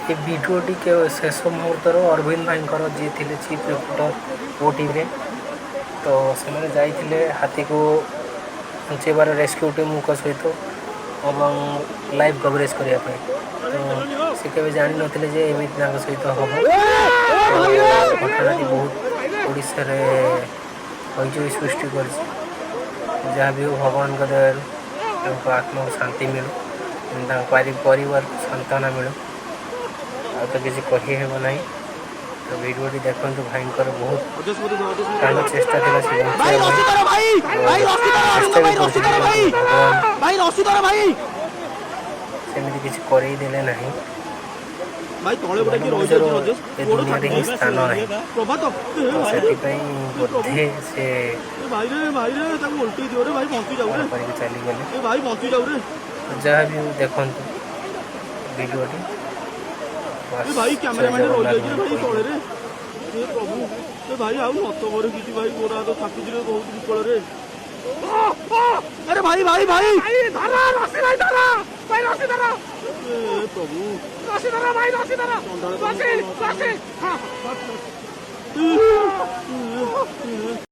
ये भिडियोटी के शेष मुहूर्तर अरविंद भाई जी थे चीफ रिपोर्टर ओटीवी तो से जाइए हाथी को बचाइबार रेस्क्यू टीम सहित और लाइव कवरेज करने तो सी के जान नी जे एमती सहित हम घटना बहुत ओडिशा रे हईचई सृष्टि कर जहाँ भी हो भगवान दयालु आत्मा को शांति मिलू परिवार को सांत्वना मिलू आ तो किसी कहीहब ना तो भिडियोटी देखो भाईंकर बहुत प्राण चेष्टा था सेमती किसी करदेले ना दुनिया ही स्थान ना बोधे से चलीगले जहाँ भी देखु भिडियोटी भाई कैमरामैन रही भाई तले प्रभु भाई आउ मत करे कि भाई गोरा तो थकी बहुत विकल रे अरे भाई भाई भाई धरा रसी भाई धरा भाई रसी धरा प्रभु रसी धरा भाई रसी धरा रसी रसी हां